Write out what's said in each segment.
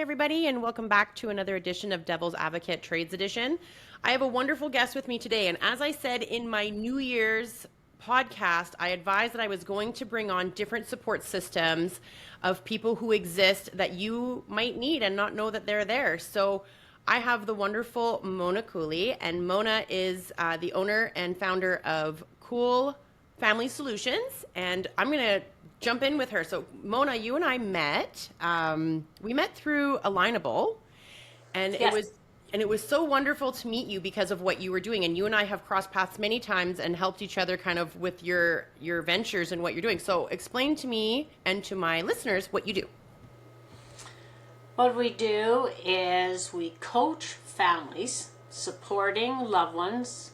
everybody, and welcome back to another edition of Devil's Advocate Trades Edition. I have a wonderful guest with me today, and as I said in my New Year's podcast, I advised that I was going to bring on different support systems of people who exist that you might need and not know that they're there. So I have the wonderful Mona Cooley, and Mona is the owner and founder of Cool Family Solutions, and I'm going to jump in with her. So Mona, you and I met. We met through Alignable, and Yes. it was so wonderful to meet you because of what you were doing. And you and I have crossed paths many times and helped each other kind of with your ventures and what you're doing. So explain to me and to my listeners what you do. What we do is we coach families supporting loved ones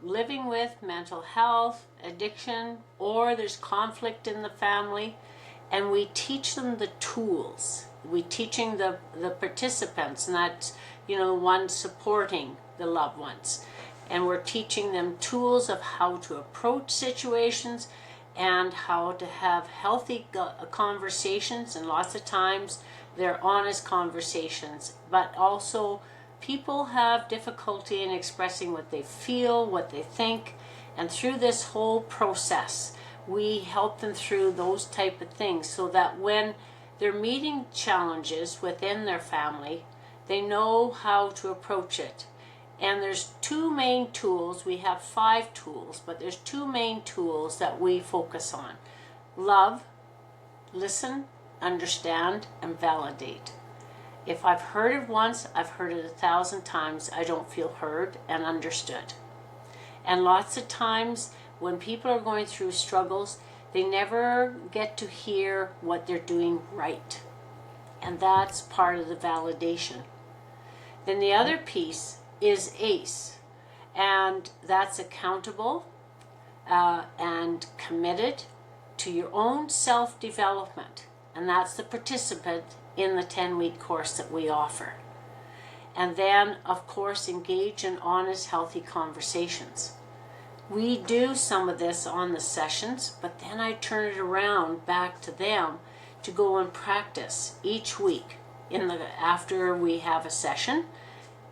living with mental health, addiction, or there's conflict in the family, and we teach them the tools. We teaching the participants, and that's, the ones supporting the loved ones. And we're teaching them tools of how to approach situations and how to have healthy conversations, and lots of times they're honest conversations, but also people have difficulty in expressing what they feel, what they think, and through this whole process, we help them through those type of things so that when they're meeting challenges within their family, they know how to approach it. And there's two main tools. We have 5 tools, but there's 2 main tools that we focus on. Love, listen, understand, and validate. If I've heard it once, I've heard it 1,000 times, I don't feel heard and understood. And lots of times when people are going through struggles, they never get to hear what they're doing right. And that's part of the validation. Then the other piece is ACE, and that's accountable and committed to your own self-development. And that's the participant in the 10-week course that we offer. And then, of course, engage in honest, healthy conversations. We do some of this on the sessions, but then I turn it around back to them to go and practice each week after we have a session,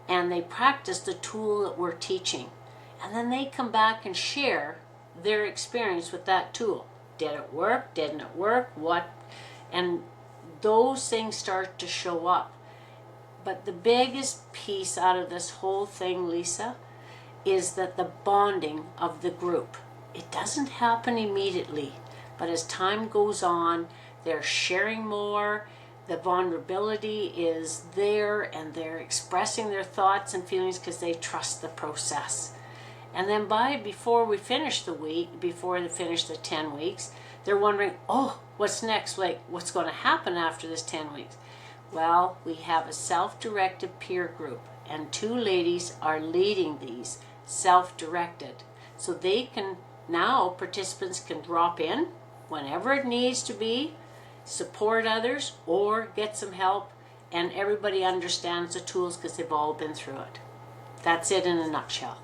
and they practice the tool that we're teaching. And then they come back and share their experience with that tool. Did it work? Didn't it work? What? And those things start to show up. But the biggest piece out of this whole thing, Lisa, is that the bonding of the group. It doesn't happen immediately, but as time goes on, they're sharing more, the vulnerability is there, and they're expressing their thoughts and feelings because they trust the process. And then before we finish before they finish the 10 weeks, they're wondering, what's next? Like, what's going to happen after this 10 weeks? Well, we have a self-directed peer group, and 2 ladies are leading these self-directed. So participants can drop in whenever it needs to be, support others, or get some help, and everybody understands the tools because they've all been through it. That's it in a nutshell.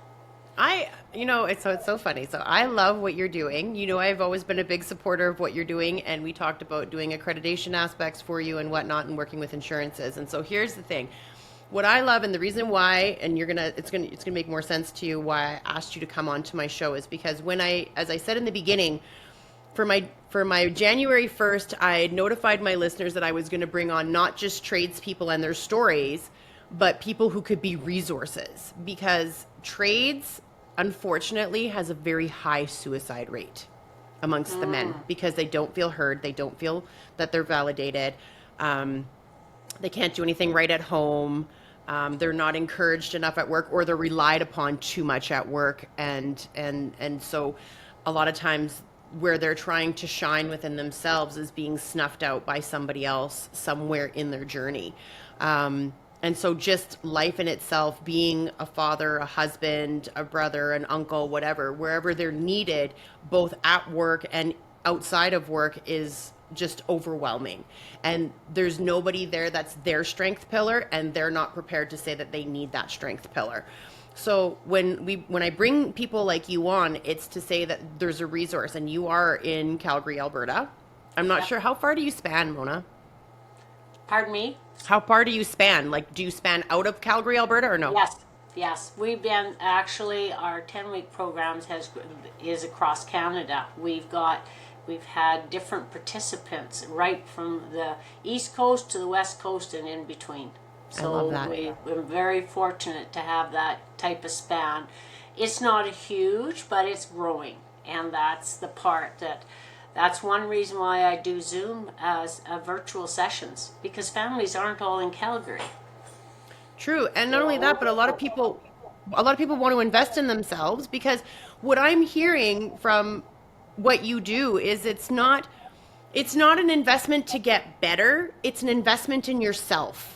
It's so funny. So I love what you're doing. I've always been a big supporter of what you're doing, and we talked about doing accreditation aspects for you and whatnot, and working with insurances. And so here's the thing: what I love, and the reason why, and it's gonna make more sense to you why I asked you to come on to my show, is because as I said in the beginning, for my January 1st, I notified my listeners that I was going to bring on not just tradespeople and their stories, but people who could be resources, because trades, unfortunately, has a very high suicide rate amongst the men because they don't feel heard. They don't feel that they're validated. They can't do anything right at home. They're not encouraged enough at work, or they're relied upon too much at work. And so a lot of times where they're trying to shine within themselves is being snuffed out by somebody else somewhere in their journey. And so just life in itself, being a father, a husband, a brother, an uncle, whatever, wherever they're needed, both at work and outside of work, is just overwhelming. And there's nobody there that's their strength pillar, and they're not prepared to say that they need that strength pillar. So when I bring people like you on, it's to say that there's a resource, and you are in Calgary, Alberta. I'm not sure, how far do you span, Mona? Pardon me? How far do you span? Like, do you span out of Calgary, Alberta, or no? Yes, yes. We've been actually our 10-week programs is across Canada. We've had different participants right from the East Coast to the West Coast and in between. I love So that. we're very fortunate to have that type of span. It's not a huge, but it's growing, and that's one reason why I do Zoom as virtual sessions, because families aren't all in Calgary. True. And not only that, but a lot of people want to invest in themselves because what I'm hearing from what you do is it's not an investment to get better, it's an investment in yourself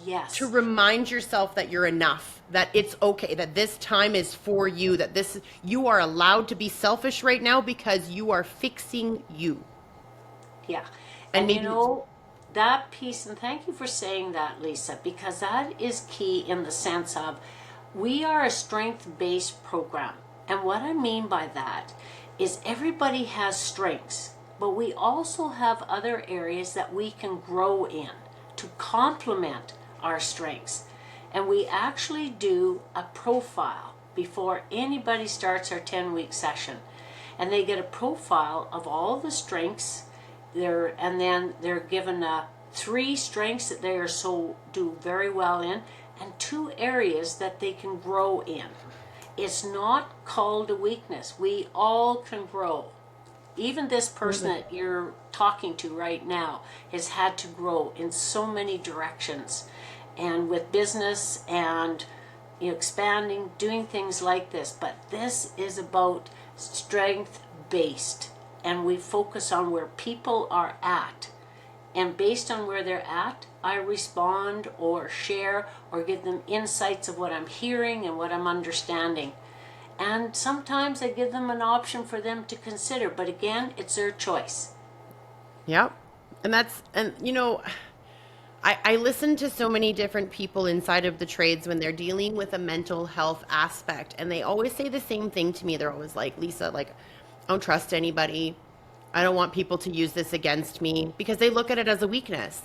to Yes. remind yourself that you're enough, that it's okay, that this time is for you, that this you are allowed to be selfish right now because you are fixing you. Yeah. And And maybe that piece, and thank you for saying that, Lisa, because that is key in the sense of we are a strength based program. And what I mean by that is everybody has strengths, but we also have other areas that we can grow in to complement our strengths. And we actually do a profile before anybody starts our 10-week session. And they get a profile of all the strengths and then they're given three strengths that they are so do very well in, and two areas that they can grow in. It's not called a weakness. We all can grow. Even this person that you're talking to right now has had to grow in so many directions, and with business and expanding, doing things like this. But this is about strength based, and we focus on where people are at. And based on where they're at, I respond or share or give them insights of what I'm hearing and what I'm understanding. And sometimes I give them an option for them to consider, but again, it's their choice. Yep. And I listen to so many different people inside of the trades when they're dealing with a mental health aspect, and they always say the same thing to me. They're always like, Lisa, like, I don't trust anybody. I don't want people to use this against me because they look at it as a weakness.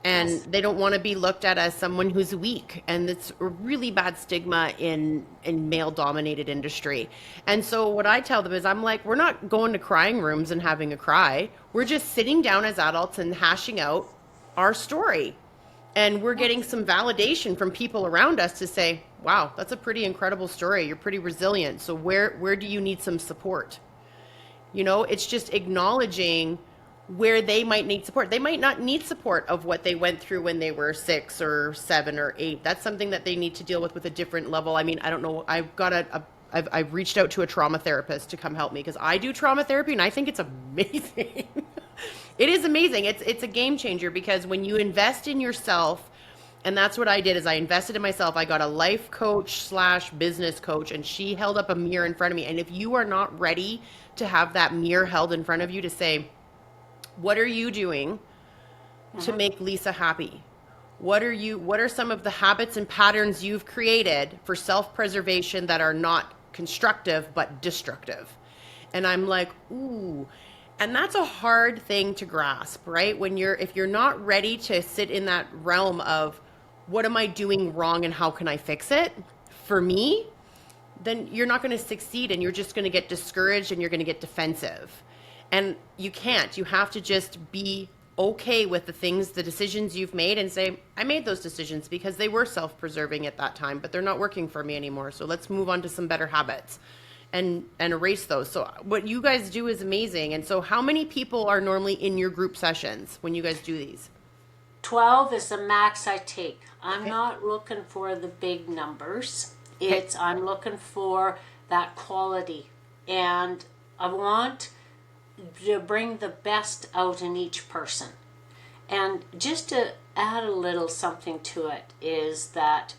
And Yes. they don't want to be looked at as someone who's weak. And it's a really bad stigma in male dominated industry. And so what I tell them is I'm like, we're not going to crying rooms and having a cry. We're just sitting down as adults and hashing out our story. And we're getting some validation from people around us to say, wow, that's a pretty incredible story. You're pretty resilient. So where do you need some support? It's just acknowledging where they might need support. They might not need support of what they went through when they were 6 or 7 or 8. That's something that they need to deal with a different level. I mean, I don't know. I've reached out to a trauma therapist to come help me because I do trauma therapy and I think it's amazing. It is amazing. It's a game changer because when you invest in yourself, and that's what I did is I invested in myself. I got a life coach slash business coach, and she held up a mirror in front of me. And if you are not ready to have that mirror held in front of you to say, what are you doing to make Lisa happy? What are some of the habits and patterns you've created for self-preservation that are not constructive but destructive? And I'm like, ooh. And that's a hard thing to grasp, right? If you're not ready to sit in that realm of what am I doing wrong and how can I fix it? For me, then you're not going to succeed and you're just going to get discouraged and you're going to get defensive. And you can't. You have to just be okay with the decisions you've made and say, I made those decisions because they were self-preserving at that time, but they're not working for me anymore. So let's move on to some better habits and erase those. So what you guys do is amazing. And so how many people are normally in your group sessions when you guys do these? 12 is the max I take. I'm Okay. not looking for the big numbers. Okay. I'm looking for that quality. And I want to bring the best out in each person. And just to add a little something to it is that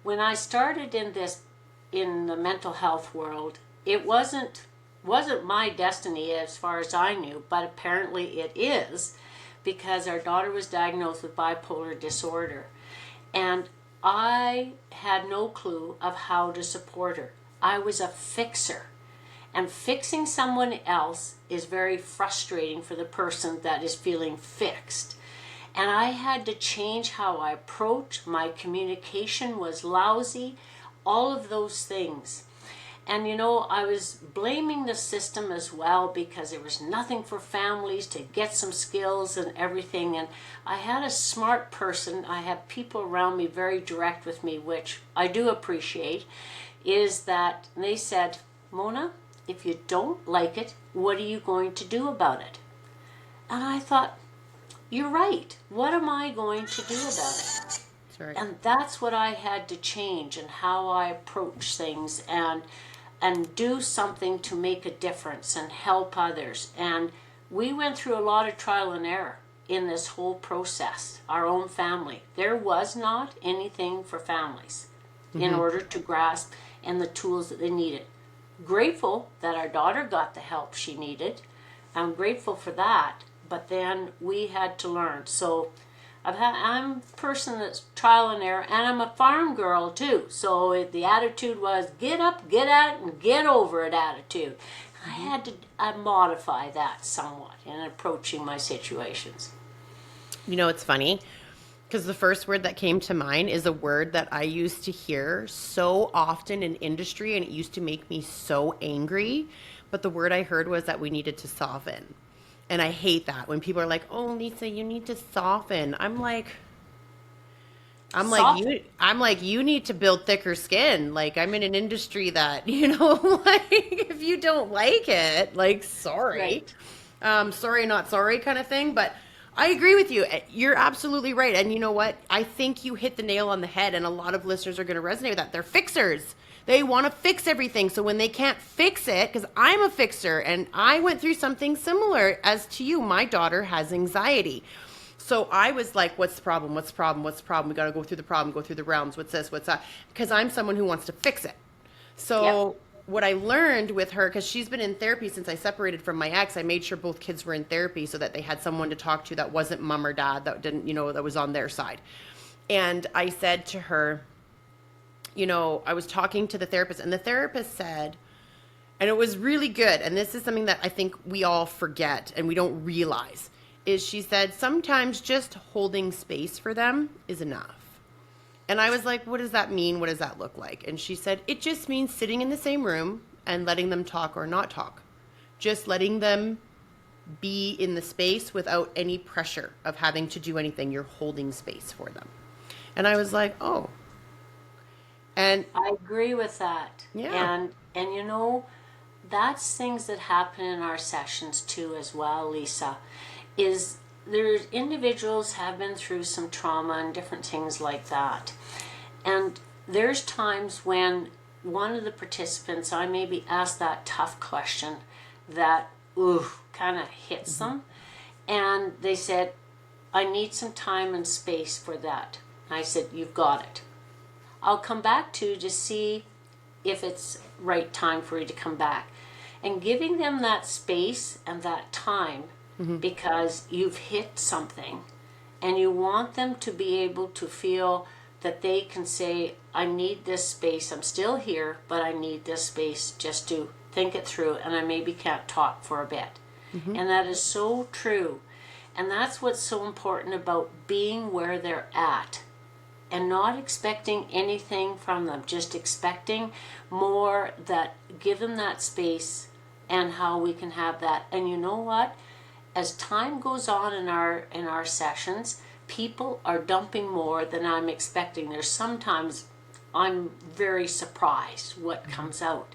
when I started in the mental health world, it wasn't my destiny as far as I knew, but apparently it is because our daughter was diagnosed with bipolar disorder. And I had no clue of how to support her. I was a fixer. And fixing someone else is very frustrating for the person that is feeling fixed. And I had to change how I approached. My communication was lousy, all of those things. And I was blaming the system as well, because there was nothing for families to get some skills and everything. And I had a smart person. I have people around me very direct with me, which I do appreciate, is that they said, Mona, if you don't like it, what are you going to do about it? And I thought, you're right. What am I going to do about it? Sorry. And that's what I had to change, and how I approach things, and do something to make a difference and help others. And we went through a lot of trial and error in this whole process, our own family. There was not anything for families in order to grasp and the tools that they needed. Grateful that our daughter got the help she needed. I'm grateful for that. But then we had to learn. So I'm a person that's trial and error, and I'm a farm girl too. So the attitude was get up, get at it, and get over it attitude. I had to modify that somewhat in approaching my situations. It's funny, because the first word that came to mind is a word that I used to hear so often in industry, and it used to make me so angry. But the word I heard was that we needed to soften. And I hate that when people are like, "Oh, Lisa, you need to soften." I'm like, you need to build thicker skin. Like, I'm in an industry that, like, if you don't like it, like, sorry. Right. Sorry, not sorry kind of thing. But I agree with you. You're absolutely right. And you know what? I think you hit the nail on the head, and a lot of listeners are going to resonate with that. They're fixers. They want to fix everything. So when they can't fix it, because I'm a fixer and I went through something similar as to you. My daughter has anxiety. So I was like, what's the problem? What's the problem? What's the problem? We got to go through the problem, go through the realms. What's this? What's that? Because I'm someone who wants to fix it. So what I learned with her, because she's been in therapy since I separated from my ex, I made sure both kids were in therapy so that they had someone to talk to that wasn't mom or dad, that didn't, that was on their side. And I said to her, I was talking to the therapist, and the therapist said, and it was really good, and this is something that I think we all forget and we don't realize, is she said, sometimes just holding space for them is enough. And I was like, what does that mean? What does that look like? And she said, it just means sitting in the same room and letting them talk or not talk. Just letting them be in the space without any pressure of having to do anything. You're holding space for them. And I was like, oh. And I agree with that. Yeah. And that's things that happen in our sessions too as well, Lisa, is there's individuals have been through some trauma and different things like that. And there's times when one of the participants, I maybe asked that tough question that kind of hits them. And they said, I need some time and space for that. I said, you've got it. I'll come back to see if it's right time for you to come back. And giving them that space and that time, because you've hit something, and you want them to be able to feel that they can say, I need this space. I'm still here, but I need this space just to think it through, and I maybe can't talk for a bit. And that is so true. And that's what's so important about being where they're at. And not expecting anything from them, just expecting more, that give them that space and how we can have that. And you know what? As time goes on in our sessions, people are dumping more than I'm expecting. There's sometimes I'm very surprised what comes out.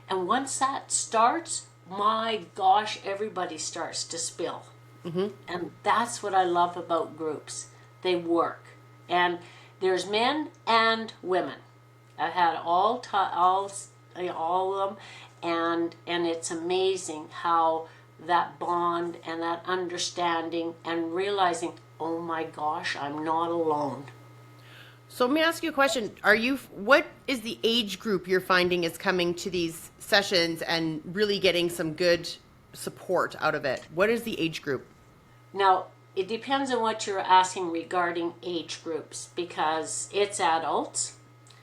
And once that starts, my gosh, everybody starts to spill. And that's what I love about groups. They work. And there's men and women. I've had all of them, and it's amazing how that bond and that understanding and realizing, oh my gosh, I'm not alone. So let me ask you a question. What is the age group you're finding is coming to these sessions and really getting some good support out of it? What is the age group? Now, it depends on what you're asking regarding age groups, because it's adults,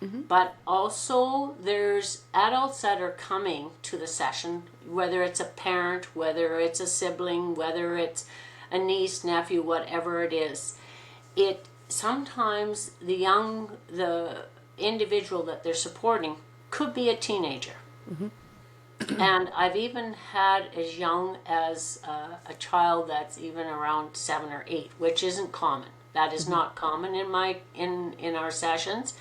but also there's adults that are coming to the session, whether it's a parent, whether it's a sibling, whether it's a niece, nephew, whatever it is. it sometimes the individual that they're supporting could be a teenager. And I've even had as young as a child that's even around 7 or 8, which isn't common. That is not common in our sessions.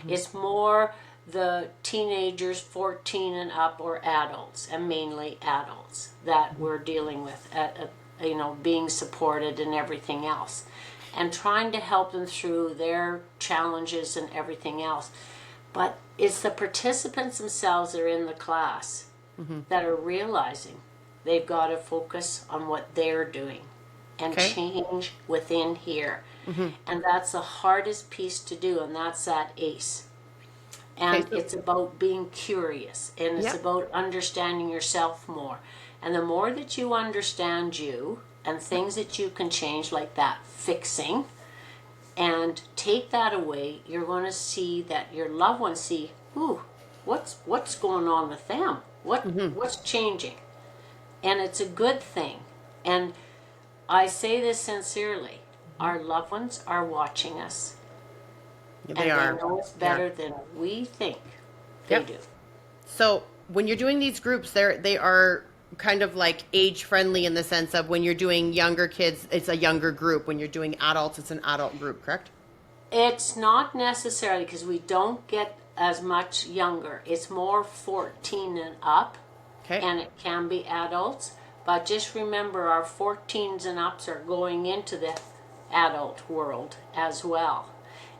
It's more the teenagers 14 and up, or adults, and mainly adults that we're dealing with, being supported and everything else, and trying to help them through their challenges and everything else. But it's the participants themselves that are in the class that are realizing they've got to focus on what they're doing and change within here. And that's the hardest piece to do, and that's that ACE. And it's about being curious, and it's about understanding yourself more. And the more that you understand you and things that you can change, like that fixing, and take that away, you're going to see that your loved ones see, ooh, what's going on with them? What's changing? And it's a good thing. And I say this sincerely. Our loved ones are watching us. They are. They know us better than we think they do. So when you're doing these groups, they are kind of like age friendly in the sense of when you're doing younger kids, it's a younger group. When you're doing adults, it's an adult group, correct? It's not necessarily, because we don't get as much younger. It's more 14 and up, and it can be adults. But just remember, our 14s and ups are going into the adult world as well.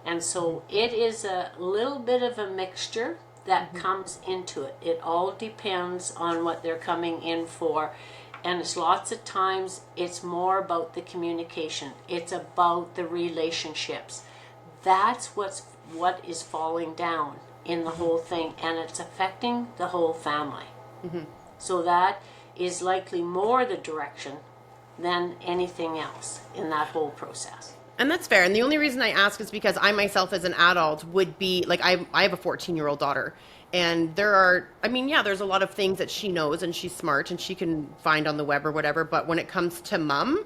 And so it is a little bit of a mixture that comes into it. It all depends on what they're coming in for. And it's lots of times it's more about the communication. It's about the relationships. That's what is falling down in the whole thing, and it's affecting the whole family. So that is likely more the direction than anything else in that whole process. And that's fair. And the only reason I ask is because I myself as an adult would be like, I have a 14-year-old daughter, and there's a lot of things that she knows and she's smart and she can find on the web or whatever. But when it comes to mom,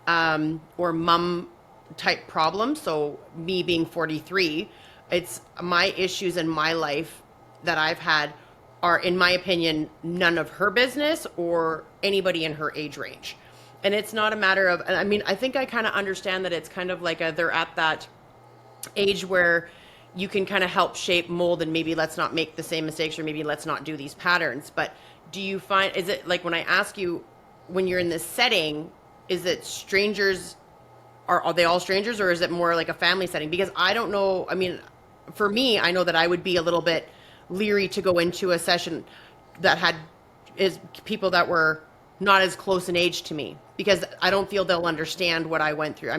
or mom type problems, so me being 43, it's my issues in my life that I've had are, in my opinion, none of her business or anybody in her age range. And it's not a matter of, I think I kind of understand that it's kind of like they're at that age where you can kind of help shape, mold, and maybe let's not make the same mistakes, or maybe let's not do these patterns. But do you find, is it like when I ask you, when you're in this setting, is it strangers, are they all strangers, or is it more like a family setting? Because I don't know, for me, I know that I would be a little bit leery to go into a session that is people that were not as close in age to me, because I don't feel they'll understand what I went through.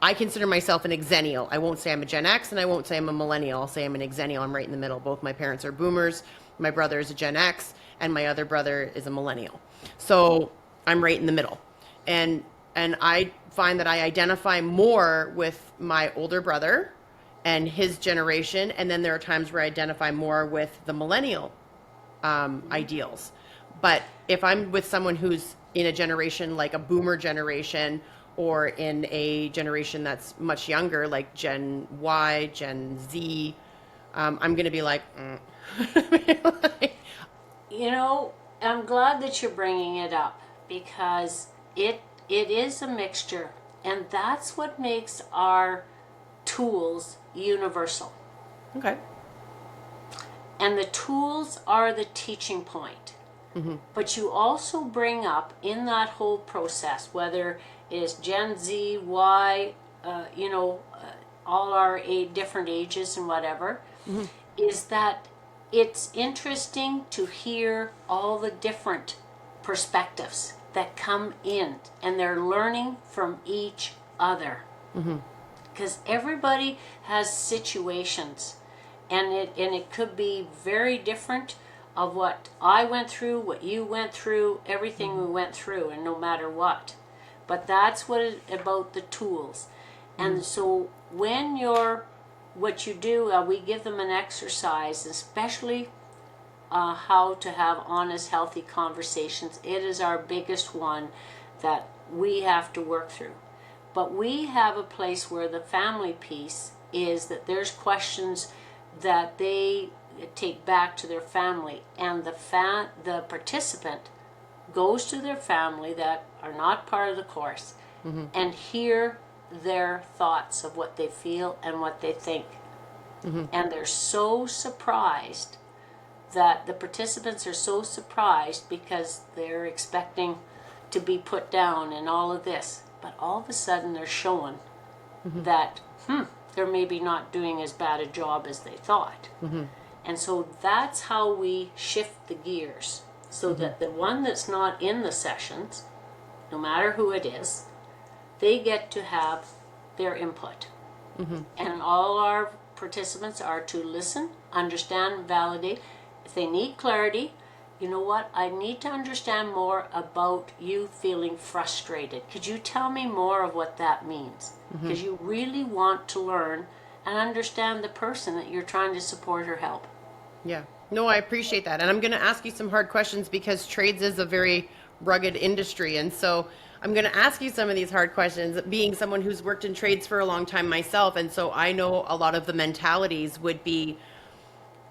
I consider myself an exennial. I won't say I'm a Gen X, and I won't say I'm a millennial. I'll say I'm an exennial. I'm right in the middle. Both my parents are boomers. My brother is a Gen X, and my other brother is a millennial. So I'm right in the middle. And I find that I identify more with my older brother and his generation, and then there are times where I identify more with the millennial ideals. But if I'm with someone who's in a generation like a boomer generation, or in a generation that's much younger, like Gen Y, Gen Z, I'm going to be like, I'm glad that you're bringing it up, because it is a mixture, and that's what makes our tools universal. Okay. And the tools are the teaching point. But you also bring up in that whole process, whether it's Gen Z, Y, all our different ages and whatever, is that it's interesting to hear all the different perspectives that come in, and they're learning from each other. Because everybody has situations, and it could be very different of what I went through, what you went through, everything we went through, and no matter what. But that's about the tools. And so when what you do, we give them an exercise, especially how to have honest, healthy conversations. It is our biggest one that we have to work through. But we have a place where the family piece is that there's questions that they take back to their family, and the participant goes to their family that are not part of the course and hear their thoughts of what they feel and what they think. And they're so surprised that the participants are so surprised because they're expecting to be put down and all of this. But all of a sudden they're showing that they're maybe not doing as bad a job as they thought. And so that's how we shift the gears so that the one that's not in the sessions, no matter who it is, they get to have their input. And all our participants are to listen, understand, validate. If they need clarity, you know what, I need to understand more about you feeling frustrated. Could you tell me more of what that means? Because you really want to learn and understand the person that you're trying to support or help. Yeah. No, I appreciate that. And I'm going to ask you some hard questions because trades is a very rugged industry. And so I'm going to ask you some of these hard questions, being someone who's worked in trades for a long time myself. And so I know a lot of the mentalities would be,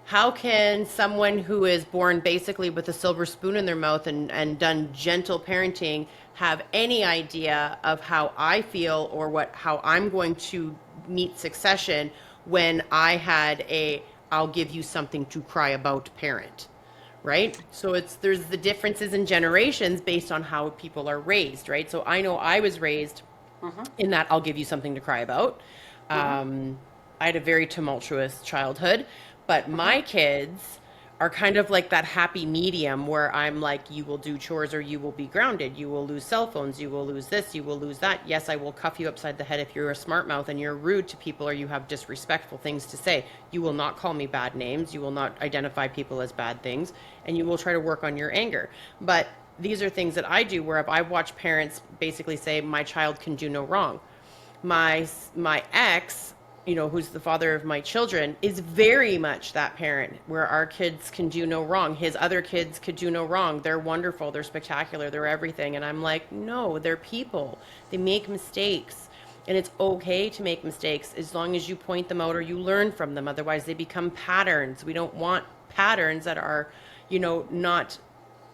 how can someone who is born basically with a silver spoon in their mouth and done gentle parenting have any idea of how I feel or how I'm going to meet succession when I had I'll give you something to cry about parent, right? So there's the differences in generations based on how people are raised, right? So I know I was raised in that I'll give you something to cry about. I had a very tumultuous childhood, but my kids are kind of like that happy medium where I'm like, you will do chores or you will be grounded. You will lose cell phones. You will lose this. You will lose that. Yes, I will cuff you upside the head if you're a smart mouth and you're rude to people or you have disrespectful things to say. You will not call me bad names. You will not identify people as bad things. And you will try to work on your anger. But these are things that I do where if I watch parents basically say, my child can do no wrong. My ex, who's the father of my children, is very much that parent where our kids can do no wrong. His other kids could do no wrong. They're wonderful. They're spectacular. They're everything. And I'm like, no, they're people. They make mistakes. And it's okay to make mistakes as long as you point them out or you learn from them. Otherwise, they become patterns. We don't want patterns that are, not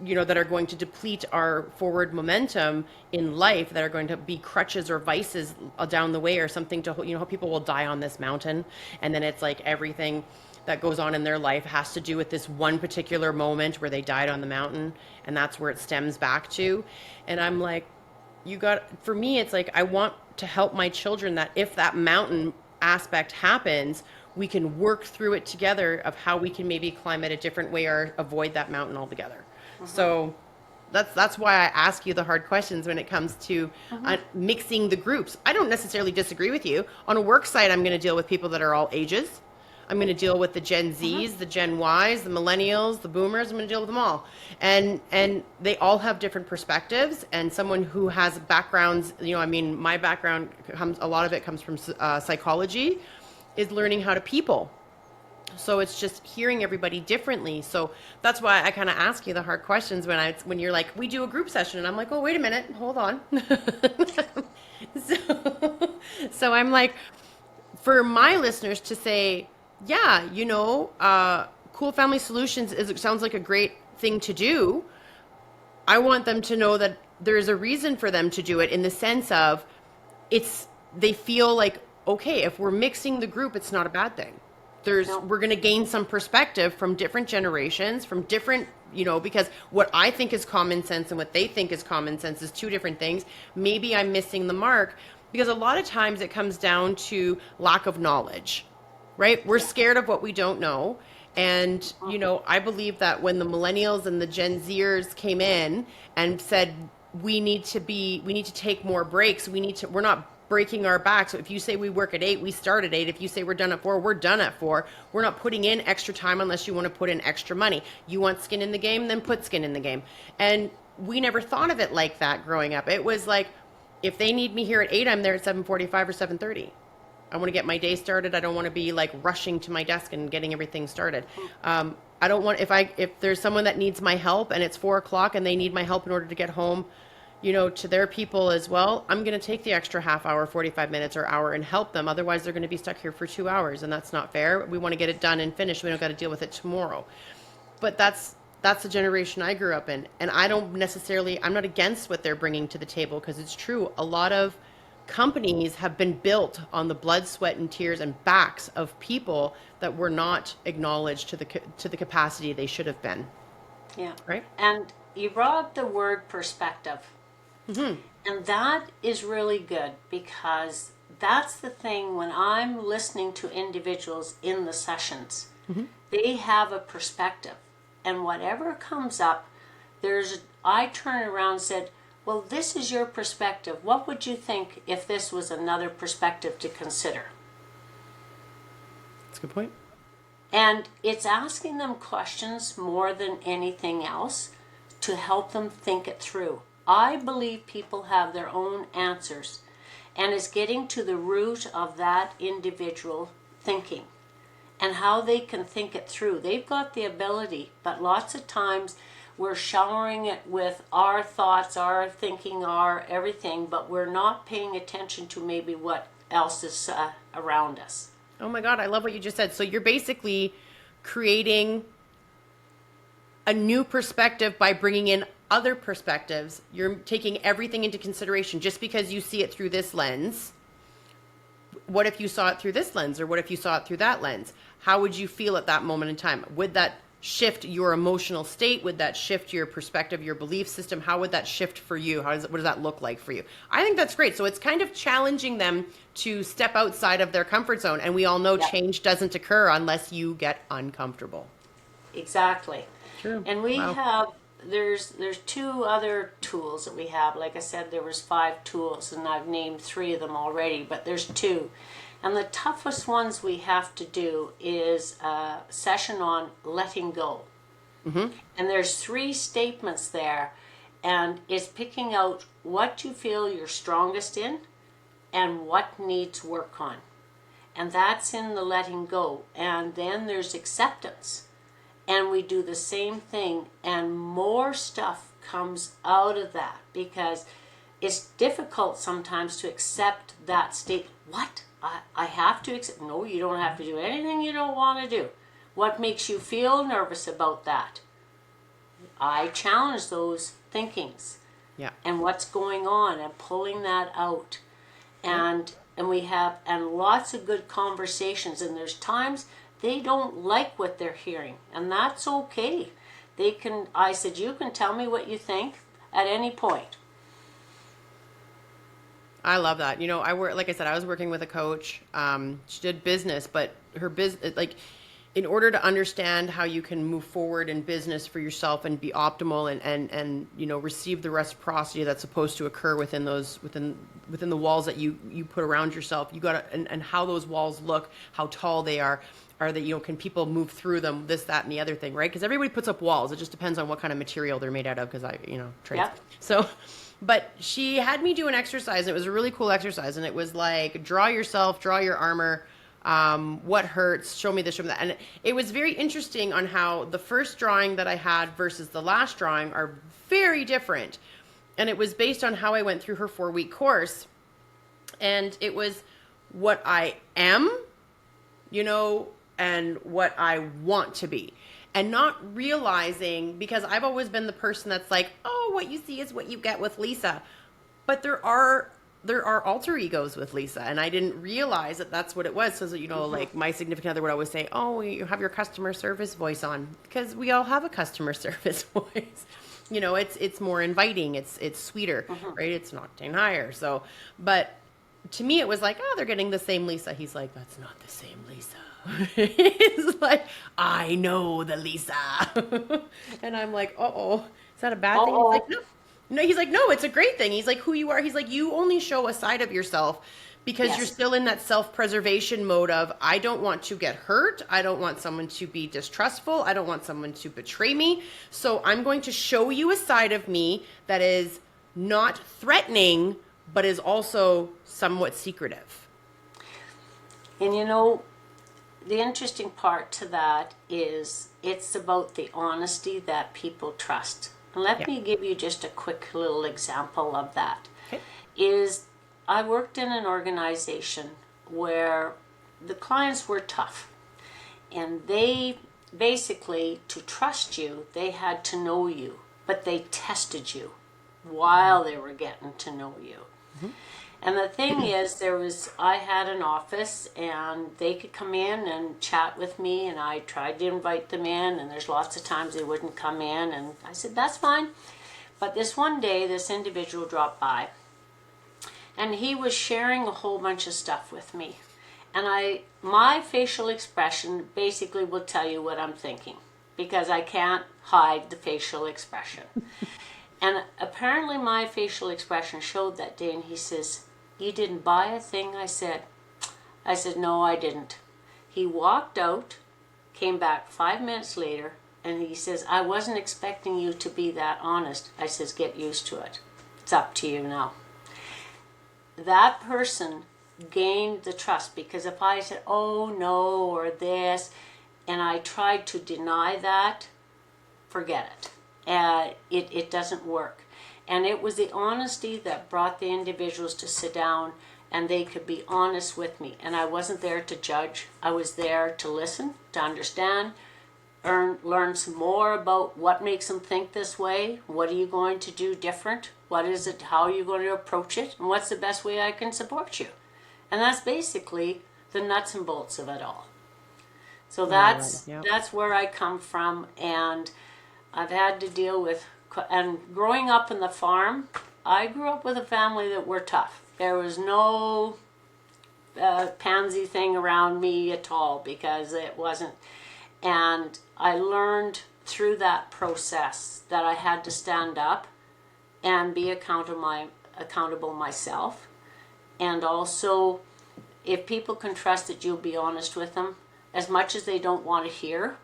that are going to deplete our forward momentum in life, that are going to be crutches or vices down the way or something to, how people will die on this mountain. And then it's like everything that goes on in their life has to do with this one particular moment where they died on the mountain. And that's where it stems back to. And I'm like, for me, it's like, I want to help my children that if that mountain aspect happens, we can work through it together of how we can maybe climb it a different way or avoid that mountain altogether. So that's why I ask you the hard questions when it comes to mixing the groups. I don't necessarily disagree with you. On a work site, I'm going to deal with people that are all ages. I'm going to deal with the Gen Zs, the Gen Ys, the millennials, the boomers. I'm going to deal with them all. And they all have different perspectives. And someone who has backgrounds, my background a lot of it comes from psychology, is learning how to people. So it's just hearing everybody differently. So that's why I kind of ask you the hard questions when you're like, we do a group session, and I'm like, oh, wait a minute, hold on. So I'm like, for my listeners to say, yeah, Cool Family Solutions sounds like a great thing to do. I want them to know that there's a reason for them to do it in the sense of they feel like, okay, if we're mixing the group, it's not a bad thing. We're going to gain some perspective from different generations, from different, because what I think is common sense and what they think is common sense is two different things. Maybe I'm missing the mark because a lot of times it comes down to lack of knowledge, right? We're scared of what we don't know. And, I believe that when the millennials and the Gen Zers came in and said, we need to take more breaks. We're not breaking our back. So if you say we work at 8, we start at 8. If you say we're done at 4, we're done at 4. We're not putting in extra time unless you want to put in extra money. You want skin in the game, then put skin in the game. And we never thought of it like that growing up. It was like, if they need me here at 8, I'm there at 7:45 or 7:30. I want to get my day started. I don't want to be like rushing to my desk and getting everything started. I don't want, if there's someone that needs my help and it's 4 o'clock and they need my help in order to get home, to their people as well. I'm going to take the extra half hour, 45 minutes or hour and help them. Otherwise, they're going to be stuck here for 2 hours, and that's not fair. We want to get it done and finished. We don't got to deal with it tomorrow. But that's the generation I grew up in, and I'm not against what they're bringing to the table, because it's true. A lot of companies have been built on the blood, sweat, and tears and backs of people that were not acknowledged to the capacity they should have been. Yeah. Right? And you brought up the word perspective. Mm-hmm. And that is really good, because that's the thing when I'm listening to individuals in the sessions. Mm-hmm. They have a perspective. And whatever comes up, I turn around and said, well, this is your perspective. What would you think if this was another perspective to consider? That's a good point. And it's asking them questions more than anything else to help them think it through. I believe people have their own answers, and it's getting to the root of that individual thinking and how they can think it through. They've got the ability, but lots of times we're showering it with our thoughts, our thinking, our everything, but we're not paying attention to maybe what else is around us. Oh my God, I love what you just said. So you're basically creating a new perspective by bringing in other perspectives. You're taking everything into consideration. Just because you see it through this lens, what if you saw it through this lens, or what if you saw it through that lens? How would you feel at that moment in time? Would that shift your emotional state? Would that shift your perspective, your belief system? How would that shift for you? What does that look like for you? I think that's great. So it's kind of challenging them to step outside of their comfort zone. And we all know change doesn't occur unless you get uncomfortable. Exactly. True. And we have, there's two other tools that we have. Like I said, there was 5 tools, and I've named 3 of them already, but there's 2. And the toughest ones we have to do is a session on letting go. Mm-hmm. And there's 3 statements there, and it's picking out what you feel you're strongest in and what needs work on. And that's in the letting go. And then there's acceptance. And we do the same thing, and more stuff comes out of that, because it's difficult sometimes to accept that state. What? I have to accept? No, you don't have to do anything you don't want to do. What makes you feel nervous about that? I challenge those thinkings. Yeah. And what's going on, and pulling that out. And we have lots of good conversations, and there's times they don't like what they're hearing, and that's okay. I said, you can tell me what you think at any point. I love that. Like I said, I was working with a coach. She did business, but her business, like, in order to understand how you can move forward in business for yourself and be optimal and receive the reciprocity that's supposed to occur within the walls that you put around yourself, you got to, and how those walls look, how tall they are they, can people move through them, this, that, and the other thing, right? Because everybody puts up walls. It just depends on what kind of material they're made out of, because trades. Yep. So, but she had me do an exercise, and it was a really cool exercise, and it was like, draw your armor, what hurts, show me this, show me that. And it was very interesting on how the first drawing that I had versus the last drawing are very different. And it was based on how I went through her 4-week course. And it was what I am, and what I want to be. And not realizing, because I've always been the person that's like, oh, what you see is what you get with Lisa. But there are alter egos with Lisa, and I didn't realize that that's what it was. So, like, my significant other would always say, oh, you have your customer service voice on, because we all have a customer service voice. It's more inviting. It's sweeter, right? It's an octane higher. So, but to me, it was like, oh, they're getting the same Lisa. He's like, that's not the same Lisa. It's like, I know the Lisa. And I'm like, uh-oh, is that a bad thing? He's like, no. No, he's like, no, it's a great thing. He's like, who you are. He's like, you only show a side of yourself because you're still in that self-preservation mode of, I don't want to get hurt. I don't want someone to be distrustful. I don't want someone to betray me. So I'm going to show you a side of me that is not threatening, but is also somewhat secretive. And the interesting part to that is it's about the honesty that people trust. And let Yeah. me give you just a quick little example of that. Okay. Is I worked in an organization where the clients were tough, and they basically, to trust you, they had to know you, but they tested you while they were getting to know you. Mm-hmm. And the thing is, I had an office and they could come in and chat with me, and I tried to invite them in, and there's lots of times they wouldn't come in, and I said, that's fine. But this one day, this individual dropped by, and he was sharing a whole bunch of stuff with me. And my facial expression basically will tell you what I'm thinking, because I can't hide the facial expression. And apparently my facial expression showed that day, and he says, you didn't buy a thing? I said, no, I didn't. He walked out, came back 5 minutes later, and he says, I wasn't expecting you to be that honest. I says, get used to it. It's up to you now. That person gained the trust, because if I said, oh no, or this, and I tried to deny that, forget it. It doesn't work. And it was the honesty that brought the individuals to sit down, and they could be honest with me. And I wasn't there to judge. I was there to listen, to understand, learn some more about what makes them think this way. What are you going to do different? What is it? How are you going to approach it? And what's the best way I can support you? And that's basically the nuts and bolts of it all. So that's where I come from, and I've had to deal with, and growing up in the farm, I grew up with a family that were tough. There was no pansy thing around me at all, because it wasn't. And I learned through that process that I had to stand up and be accountable myself. And also, if people can trust that you'll be honest with them, as much as they don't want to hear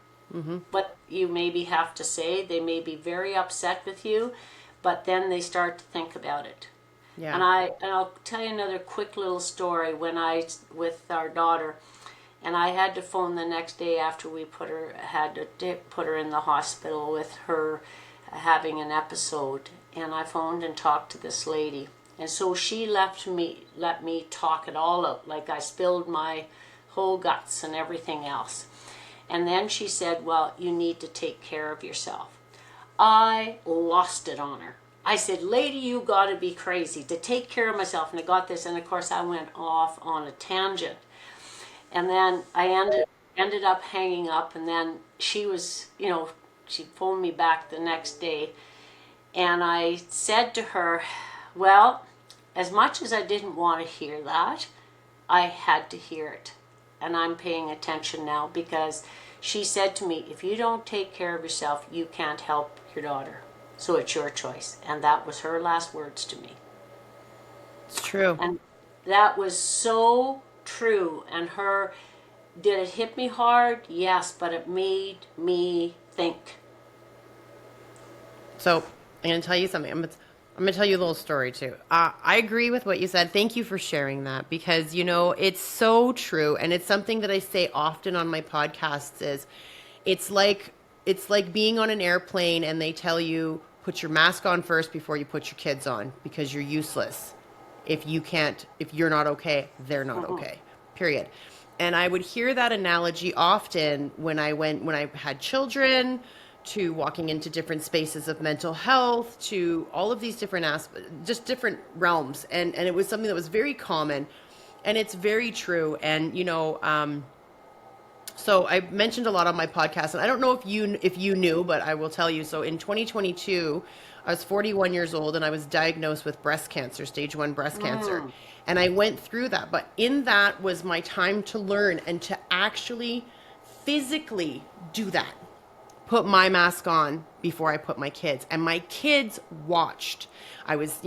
what you maybe have to say, they may be very upset with you, but then they start to think about it. Yeah. And I'll tell you another quick little story. With our daughter, and I had to phone the next day after we had to put her in the hospital with her having an episode, and I phoned and talked to this lady. And so she let me talk it all out, like I spilled my whole guts and everything else. And then she said, well, you need to take care of yourself. I lost it on her. I said, lady, you got to be crazy to take care of myself. And I got this, and of course I went off on a tangent. And then I ended up hanging up, and then she was, she phoned me back the next day. And I said to her, well, as much as I didn't want to hear that, I had to hear it. And I'm paying attention now, because she said to me, if you don't take care of yourself, you can't help your daughter. So it's your choice. And that was her last words to me. It's true. And that was so true. And did it hit me hard? Yes, but it made me think. So I'm going to tell you something. I'm going to tell you a little story too. I agree with what you said. Thank you for sharing that, because, it's so true. And it's something that I say often on my podcasts is it's like being on an airplane and they tell you, put your mask on first before you put your kids on, because you're useless. If you're not okay, they're not okay, period. And I would hear that analogy often when I had children, to walking into different spaces of mental health, to all of these different aspects, just different realms. And it was something that was very common, and it's very true. And, so I mentioned a lot on my podcast, and I don't know if you knew, but I will tell you. So in 2022, I was 41 years old, and I was diagnosed with breast cancer, stage 1 breast cancer. And I went through that. But in that was my time to learn and to actually physically do that. Put my mask on before I put my kids, and my kids watched. I was,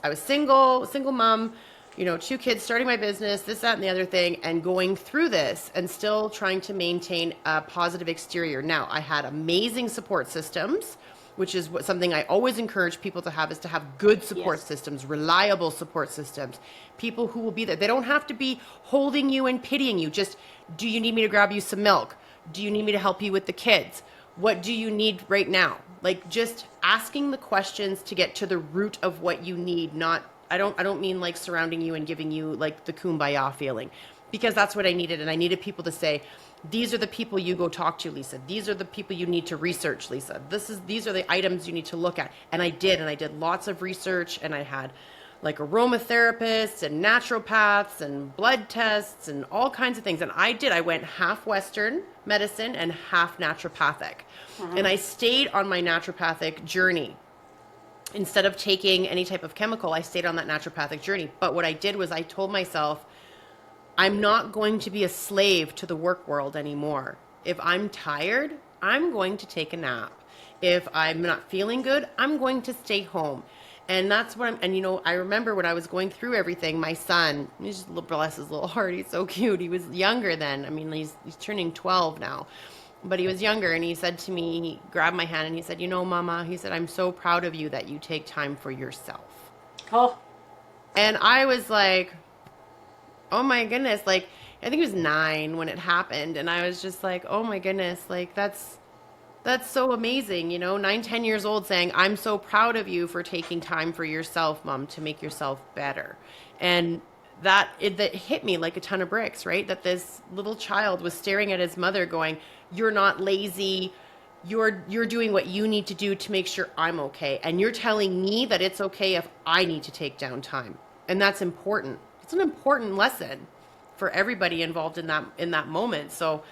I was single mom, 2 kids, starting my business, this, that, and the other thing, and going through this and still trying to maintain a positive exterior. Now, I had amazing support systems, which is something I always encourage people to have, is to have good support systems, reliable support systems, people who will be there. They don't have to be holding you and pitying you. Just, do you need me to grab you some milk? Do you need me to help you with the kids? What do you need right now? Like just asking the questions to get to the root of what you need, not I don't mean like surrounding you and giving you like the kumbaya feeling, because that's what I needed. And I needed people to say, these are the people you go talk to, Lisa. These are the people you need to research, Lisa. These are the items you need to look at. And I did lots of research, and I had like aromatherapists and naturopaths and blood tests and all kinds of things. And I went half Western medicine and half naturopathic. And I stayed on my naturopathic journey. Instead of taking any type of chemical, I stayed on that naturopathic journey. But what I did was I told myself, I'm not going to be a slave to the work world anymore. If I'm tired, I'm going to take a nap. If I'm not feeling good, I'm going to stay home. And that's what and I remember when I was going through everything, my son, he's just, bless his little heart, he's so cute. He was younger then. I mean, he's turning 12 now, but he was younger. And he said to me, he grabbed my hand and he said, Mama, he said, I'm so proud of you that you take time for yourself. Oh. And I was like, oh my goodness. Like, I think he was 9 when it happened. And I was just like, oh my goodness, like that's so amazing, 9, 10 years old saying, I'm so proud of you for taking time for yourself, Mom, to make yourself better. And that hit me like a ton of bricks, right? That this little child was staring at his mother going, you're not lazy. You're doing what you need to do to make sure I'm okay. And you're telling me that it's okay if I need to take down time. And that's important. It's an important lesson for everybody involved in that moment. So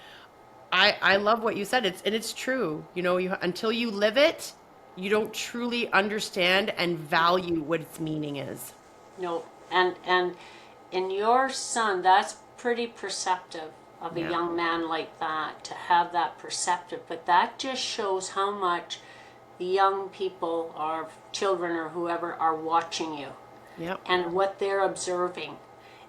I love what you said. It's true. Until you live it, you don't truly understand and value what its meaning is. No, and in your son, that's pretty perceptive of a young man like that, to have that perceptive. But that just shows how much the young people or children or whoever are watching you. Yep. And what they're observing.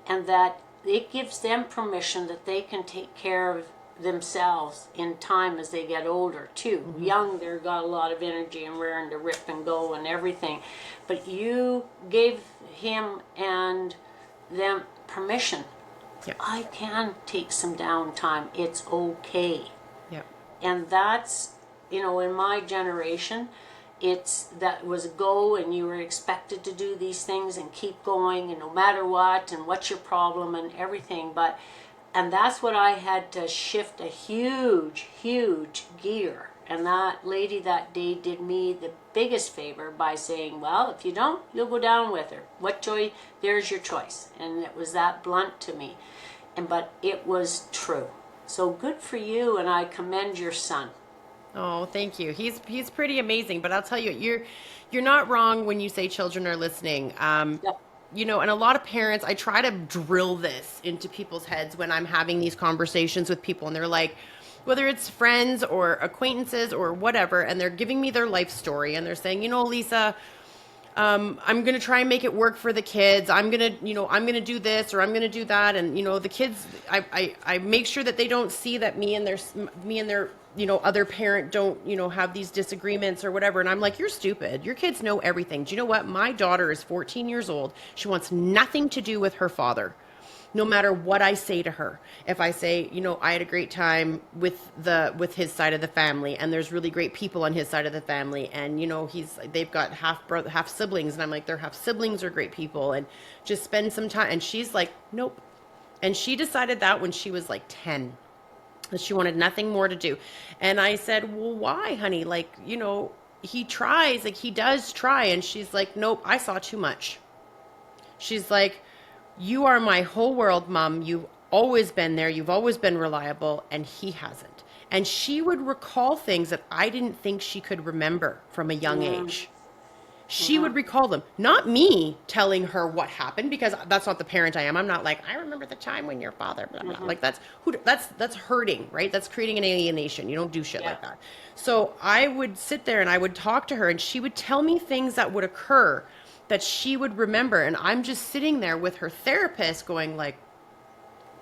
And that it gives them permission that they can take care of themselves in time as they get older too. Mm-hmm. Young, they've got a lot of energy and raring to rip and go and everything. But you gave him and them permission. Yep. I can take some downtime. It's okay. Yep. And that's, in my generation, that was a go, and you were expected to do these things and keep going, and no matter what, and what's your problem and everything. And that's what I had to shift a huge, huge gear. And that lady that day did me the biggest favor by saying, well, if you don't, you'll go down with her. What joy, there's your choice. And it was that blunt to me. But it was true. So good for you, and I commend your son. Oh, thank you. He's pretty amazing. But I'll tell you, you're not wrong when you say children are listening. Yep. And a lot of parents, I try to drill this into people's heads when I'm having these conversations with people, and they're like, whether it's friends or acquaintances or whatever, and they're giving me their life story, and they're saying, Lisa, I'm going to try and make it work for the kids. I'm going to do this, or I'm going to do that. And, the kids, I make sure that they don't see that me and their other parent don't, have these disagreements or whatever. And I'm like, you're stupid. Your kids know everything. Do you know what? My daughter is 14 years old. She wants nothing to do with her father, no matter what I say to her. If I say, I had a great time with his side of the family, and there's really great people on his side of the family, and they've got half siblings, and I'm like, their half siblings are great people, and just spend some time. And she's like, nope. And she decided that when she was like 10. That she wanted nothing more to do. And I said, well, why, honey? Like, he tries, like he does try. And she's like, nope, I saw too much. She's like, you are my whole world, Mom. You've always been there. You've always been reliable. And he hasn't. And she would recall things that I didn't think she could remember from a young age. She would recall them, not me telling her what happened, because that's not the parent I am. I'm not like, I remember the time when your father, blah, blah. Like that's hurting, right? That's creating an alienation. You don't do shit like that. So I would sit there and I would talk to her, and she would tell me things that would occur that she would remember. And I'm just sitting there with her therapist going like,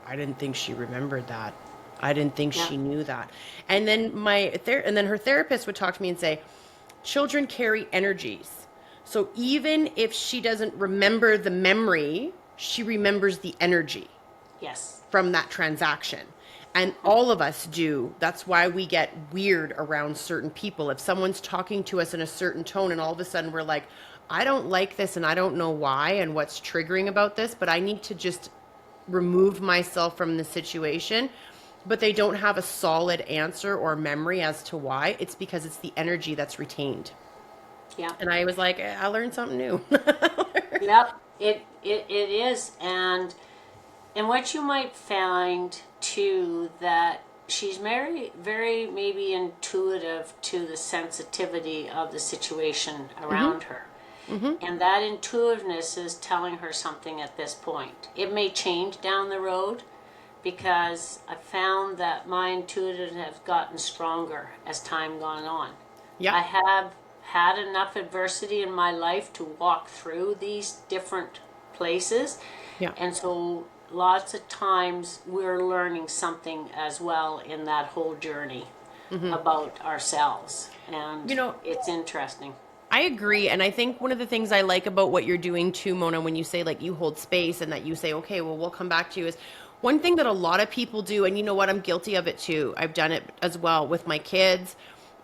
I didn't think she remembered that. I didn't think she knew that. And then her therapist would talk to me and say, children carry energies. So even if she doesn't remember the memory, she remembers the energy. Yes. From that transaction. And all of us do. That's why we get weird around certain people. If someone's talking to us in a certain tone and all of a sudden we're like, I don't like this and I don't know why and what's triggering about this, but I need to just remove myself from the situation. But they don't have a solid answer or memory as to why. It's because it's the energy that's retained. Yeah. And I was like, I learned something new. Yep. It is. And what you might find too, that she's very maybe intuitive to the sensitivity of the situation around her. And that intuitiveness is telling her something at this point. It may change down the road, because I found that my intuitiveness has gotten stronger as time gone on. Yeah. I have had enough adversity in my life to walk through these different places. Yeah. And so lots of times we're learning something as well in that whole journey about ourselves. And it's interesting. I agree. And I think one of the things I like about what you're doing too, Mona, when you say like you hold space and that you say, okay, well, we'll come back to you, is one thing that a lot of people do. And you know what? I'm guilty of it too. I've done it as well with my kids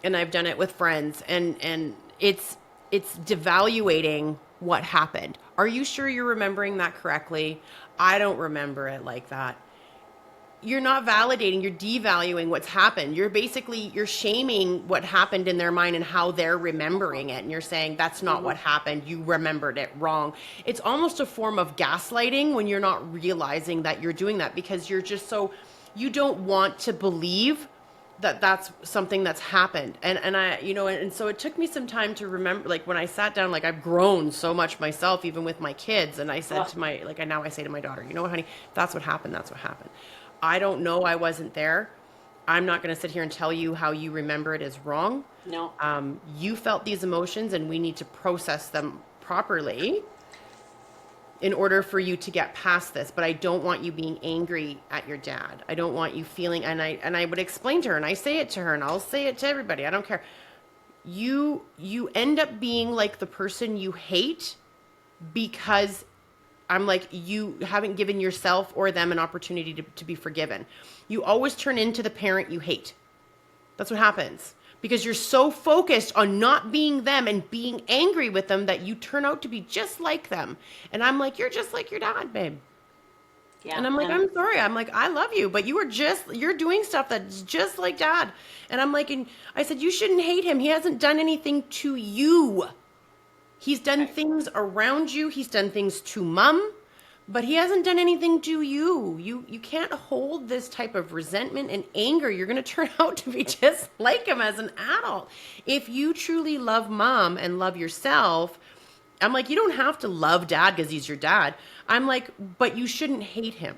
and I've done it with friends, and it's devaluating what happened. Are you sure you're remembering that correctly? I don't remember it like that. You're not validating, you're devaluing what's happened. You're shaming what happened in their mind and how they're remembering it. And you're saying that's not what happened. You remembered it wrong. It's almost a form of gaslighting when you're not realizing that you're doing that, because you're just so, you don't want to believe that that's something that's happened. And I, and so it took me some time to remember, like when I sat down, like I've grown so much myself, even with my kids. And I said to my, like now I say to my daughter, you know what, honey, that's what happened. That's what happened. I don't know. I wasn't there. I'm not going to sit here and tell you how you remember it is wrong. No. You felt these emotions and we need to process them properly in order for you to get past this. But I don't want you being angry at your dad. I don't want you feeling, and I would explain to her, and I say it to her, and I'll say it to everybody. I don't care. You end up being like the person you hate, because I'm like, you haven't given yourself or them an opportunity to be forgiven. You always turn into the parent you hate. That's what happens. Because you're so focused on not being them and being angry with them that you turn out to be just like them. And I'm like, you're just like your dad, babe. Yeah. And I'm like, I'm sorry. I'm like, I love you, but you're doing stuff that's just like dad. And I'm like, and I said, you shouldn't hate him. He hasn't done anything to you. He's done things around you. He's done things to mom, but he hasn't done anything to you. You can't hold this type of resentment and anger. You're going to turn out to be just like him as an adult. If you truly love mom and love yourself, I'm like, you don't have to love dad because he's your dad. I'm like, but you shouldn't hate him.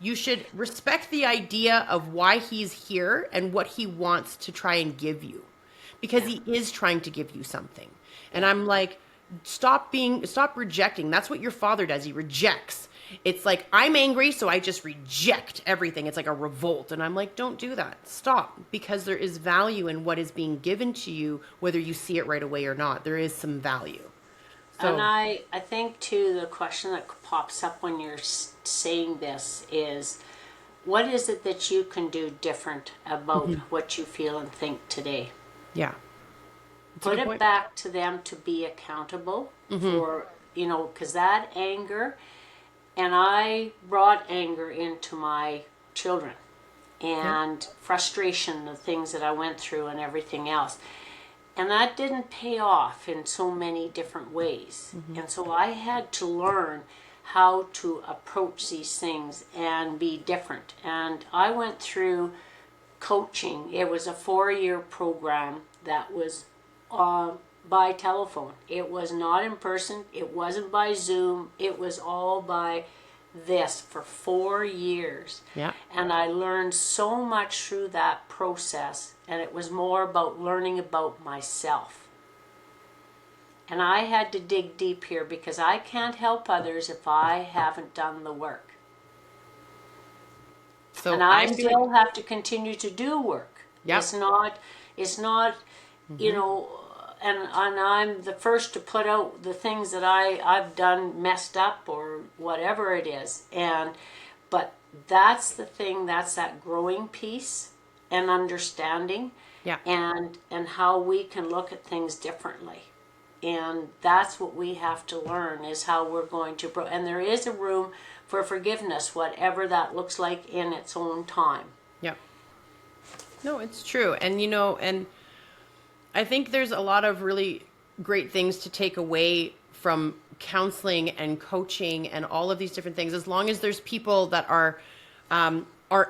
You should respect the idea of why he's here and what he wants to try and give you, because he is trying to give you something. And I'm like, stop rejecting. That's what your father does. He rejects. It's like, I'm angry, so I just reject everything. It's like a revolt. And I'm like, don't do that. Stop. Because there is value in what is being given to you, whether you see it right away or not. There is some value. So, and I think too, the question that pops up when you're saying this is, what is it that you can do different about what you feel and think today? yeah. Put it back to them to be accountable for, because that anger, and I brought anger into my children and frustration, the things that I went through and everything else. And that didn't pay off in so many different ways. And so I had to learn how to approach these things and be different. And I went through coaching. It was a 4-year program that was by telephone. It was not in person. It wasn't by Zoom. It was all by this for 4 years. Yeah. And I learned so much through that process. And it was more about learning about myself. And I had to dig deep here, because I can't help others if I haven't done the work. So and I still have to continue to do work. Yep. It's not, and I'm the first to put out the things that I've done messed up or whatever it is. But that's the thing, that's that growing piece and understanding, Yeah. and how we can look at things differently. And that's what we have to learn, is how we're going to and there is a room for forgiveness, whatever that looks like in its own time. Yeah. No, it's true. And, and I think there's a lot of really great things to take away from counseling and coaching and all of these different things, as long as there's people that are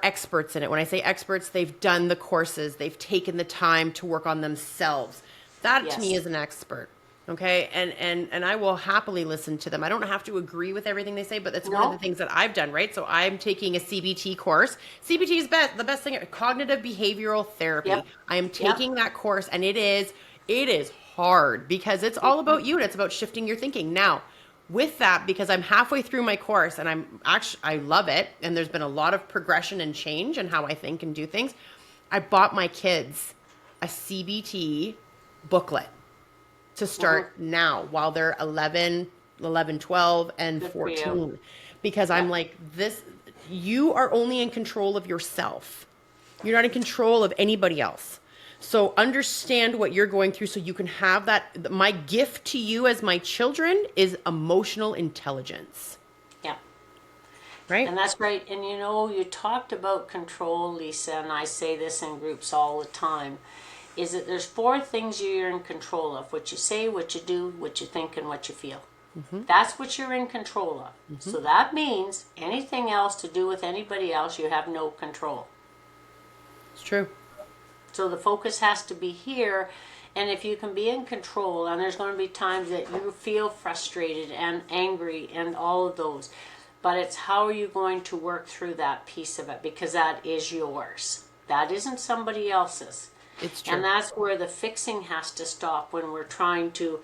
experts in it. When I say experts, they've done the courses, they've taken the time to work on themselves. That to me Yes. is an expert. Okay. And I will happily listen to them. I don't have to agree with everything they say, but that's one of the No. things that I've done, right? So I'm taking a CBT course. CBT is the best thing, cognitive behavioral therapy. Yep. I am Yep. taking that course, and it is hard because it's all about you and it's about shifting your thinking. Now, with that, because I'm halfway through my course and I love it, and there's been a lot of progression and change in how I think and do things, I bought my kids a CBT booklet to start now while they're 11, 12, and Good for you. 14. Because I'm Yep. like, you are only in control of yourself. You're not in control of anybody else. So understand what you're going through so you can have that. My gift to you as my children is emotional intelligence, Yep. right? And that's right. And you talked about control, Lisa, and I say this in groups all the time, is that there's four things you're in control of: what you say, what you do, what you think, and what you feel. That's what you're in control of. So that means anything else to do with anybody else, you have no control. It's true. So the focus has to be here. And if you can be in control, and there's going to be times that you feel frustrated and angry and all of those, but it's how are you going to work through that piece of it, because that is yours. That isn't somebody else's. It's true. And that's where the fixing has to stop when we're trying to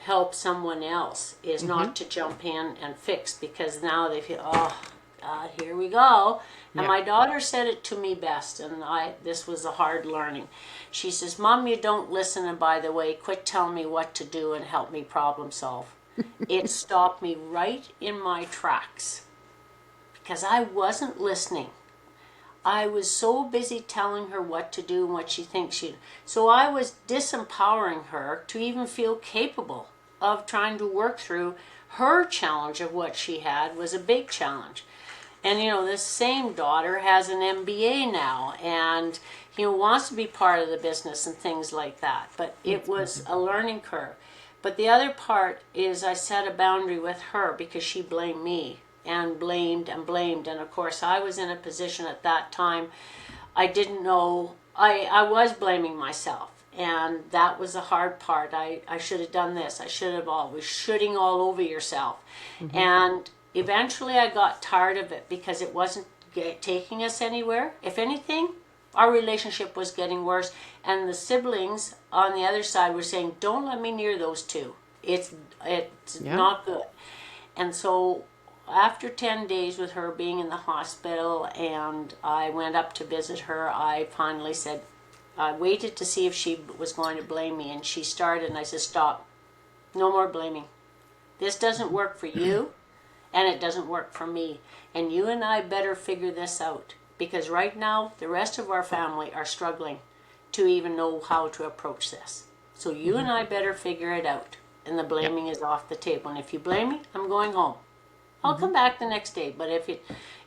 help someone else, is not to jump in and fix, because now they feel, oh God, here we go. And Yeah. my daughter said it to me best, and this was a hard learning. She says, Mom, you don't listen, and by the way, quit telling me what to do and help me problem solve. It stopped me right in my tracks, because I wasn't listening. I was so busy telling her what to do and what she thinks she. So I was disempowering her to even feel capable of trying to work through her challenge of what she had was a big challenge. And this same daughter has an MBA now, and wants to be part of the business and things like that. But it was a learning curve. But the other part is I set a boundary with her because she blamed me and blamed and blamed. And of course, I was in a position at that time, I didn't know, I was blaming myself. And that was the hard part. I should have done this. I should have always shooting all over yourself. And eventually I got tired of it because it wasn't taking us anywhere. If anything, our relationship was getting worse. And the siblings on the other side were saying, don't let me near those two. It's Yeah. not good. And so after 10 days with her being in the hospital, and I went up to visit her, I finally said, I waited to see if she was going to blame me, and she started, and I said, stop. No more blaming. This doesn't work for you, and it doesn't work for me. And you and I better figure this out, because right now, the rest of our family are struggling to even know how to approach this. So you and I better figure it out, and the blaming is off the table. And if you blame me, I'm going home. I'll come back the next day, but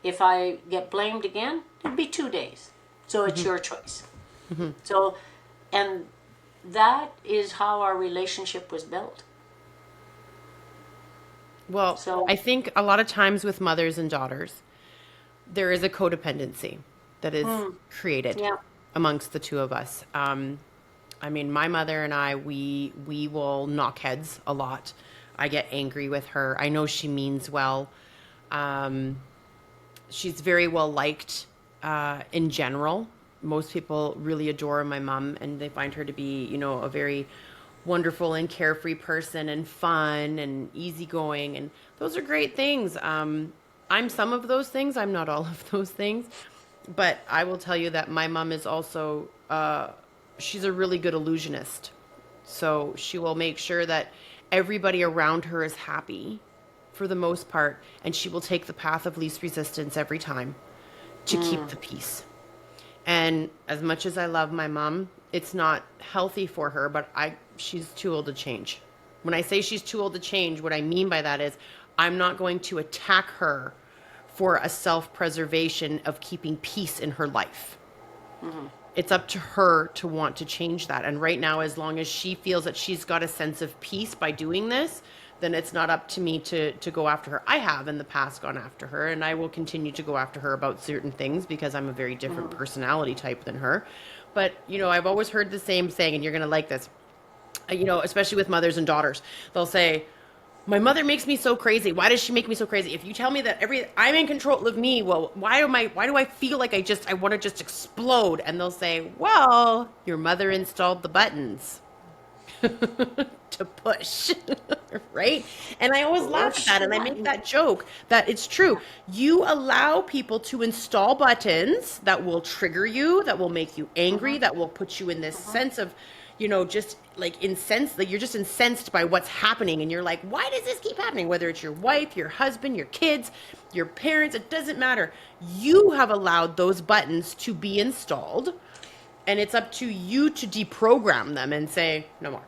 if I get blamed again, it'd be 2 days. So it's your choice. So, and that is how our relationship was built. Well, So, I think a lot of times with mothers and daughters, there is a codependency that is created yeah, amongst the two of us. I mean, my mother and I, we will knock heads a lot. I get angry with her. I know she means well. She's very well liked in general. Most people really adore my mom, and they find her to be, a very wonderful and carefree person, and fun and easygoing, and those are great things. I'm some of those things. I'm not all of those things, but I will tell you that my mom is also she's a really good illusionist. So she will make sure that everybody around her is happy, for the most part, and she will take the path of least resistance every time to keep the peace. And as much as I love my mom, it's not healthy for her, but she's too old to change. When I say she's too old to change, what I mean by that is I'm not going to attack her for a self-preservation of keeping peace in her life. It's up to her to want to change that. And right now, as long as she feels that she's got a sense of peace by doing this, then it's not up to me to go after her. I have in the past gone after her, and I will continue to go after her about certain things because I'm a very different personality type than her. But, I've always heard the same saying, and you're going to like this, especially with mothers and daughters. They'll say, my mother makes me so crazy. Why does she make me so crazy? If you tell me that I'm in control of me, well, why do I feel like I want to just explode? And they'll say, well, your mother installed the buttons to push, right? And I always laugh at that, and I make that joke that it's true. You allow people to install buttons that will trigger you, that will make you angry, that will put you in this sense of, just like incensed, like you're just incensed by what's happening, and you're like, why does this keep happening? Whether it's your wife, your husband, your kids, your parents, it doesn't matter. You have allowed those buttons to be installed, and it's up to you to deprogram them and say, no more.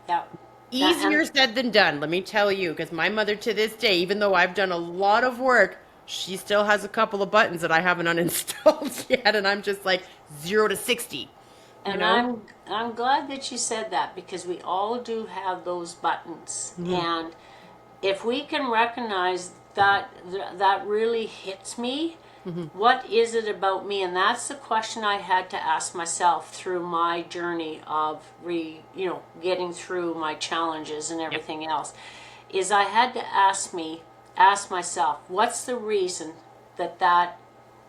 Yeah. Easier said than done, let me tell you, because my mother to this day, even though I've done a lot of work, she still has a couple of buttons that I haven't uninstalled yet, and I'm just like 0 to 60. And I'm glad that you said that, because we all do have those buttons. And if we can recognize that really hits me, what is it about me? And that's the question I had to ask myself through my journey of getting through my challenges and everything else, is I had to ask myself, what's the reason that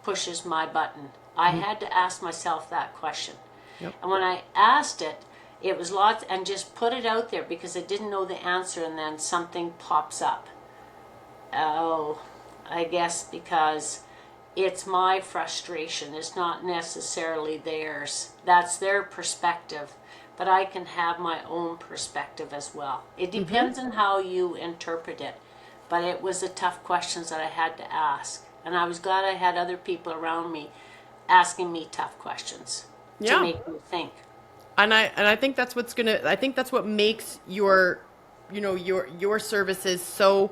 pushes my button? I had to ask myself that question. And when I asked it, it was lots, and just put it out there because I didn't know the answer, and then something pops up. Oh, I guess because it's my frustration. It's not necessarily theirs. That's their perspective, but I can have my own perspective as well. It depends on how you interpret it, but it was the tough questions that I had to ask, and I was glad I had other people around me asking me tough questions. To make me think. And I think that's what makes your services so,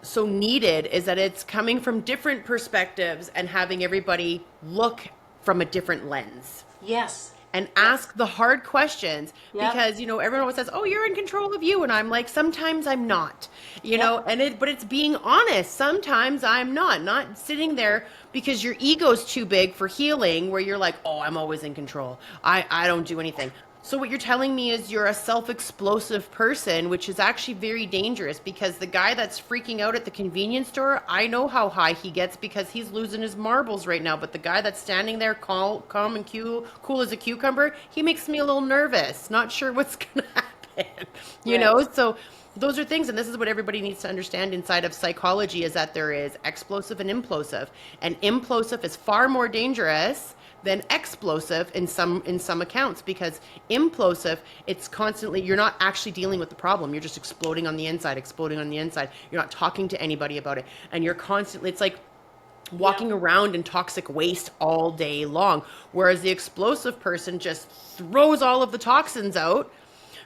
so needed, is that it's coming from different perspectives and having everybody look from a different lens. Yes. And ask the hard questions, because, everyone always says, oh, you're in control of you. And I'm like, sometimes I'm not, but it's being honest. Sometimes I'm not sitting there because your ego's too big for healing, where you're like, oh, I'm always in control. I don't do anything. So what you're telling me is you're a self-explosive person, which is actually very dangerous, because the guy that's freaking out at the convenience store, I know how high he gets because he's losing his marbles right now. But the guy that's standing there calm and cool as a cucumber, he makes me a little nervous, not sure what's going to happen, you know? So those are things, and this is what everybody needs to understand inside of psychology, is that there is explosive and implosive. And implosive is far more dangerous than explosive in some accounts, because implosive, it's constantly, you're not actually dealing with the problem. You're just exploding on the inside. You're not talking to anybody about it. And you're constantly, it's like walking around in toxic waste all day long. Whereas the explosive person just throws all of the toxins out,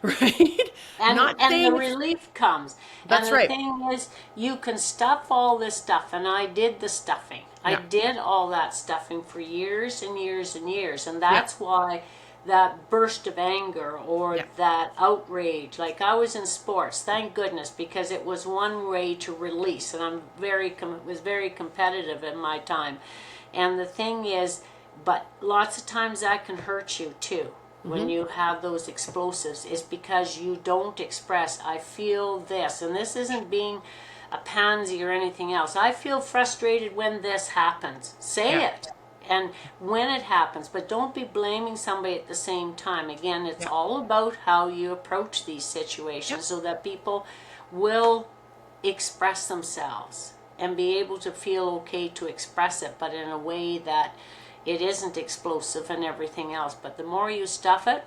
right? And the relief comes. That's right. right. The thing is, you can stuff all this stuff, and I did the stuffing. I did all that stuffing for years and years and years, and that's why that burst of anger or that outrage, like I was in sports, thank goodness, because it was one way to release, and I'm was very competitive in my time. And the thing is, but lots of times that can hurt you too. When you have those explosives, is because you don't express, I feel this, and this isn't being a pansy or anything else. I feel frustrated when this happens. Say it. And when it happens, but don't be blaming somebody at the same time. Again, it's all about how you approach these situations so that people will express themselves and be able to feel okay to express it, but in a way that it isn't explosive and everything else. But the more you stuff it,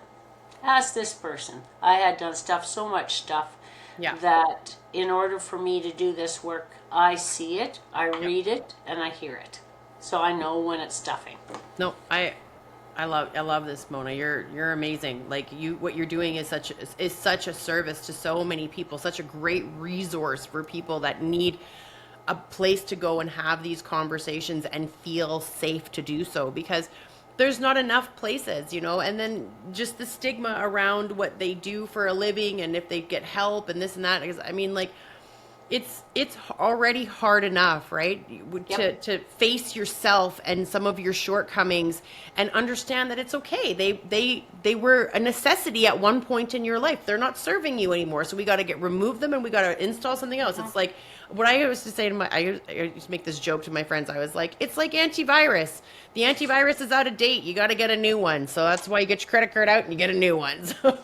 ask this person. I had done so much stuff Yeah. that in order for me to do this work, I see it, I read it, and I hear it. So I know when it's stuffing. No, I love this, Mona. You're amazing. Like what you're doing is such a service to so many people, such a great resource for people that need a place to go and have these conversations and feel safe to do so, because there's not enough places, and then just the stigma around what they do for a living and if they get help and this and that. I mean, like, it's already hard enough, right? Yep. To face yourself and some of your shortcomings and understand that it's okay. They were a necessity at one point in your life. They're not serving you anymore, so we got to remove them and we got to install something else. It's like what I used to say to I used to make this joke to my friends. I was like, it's like antivirus. The antivirus is out of date. You got to get a new one. So that's why you get your credit card out and you get a new one. So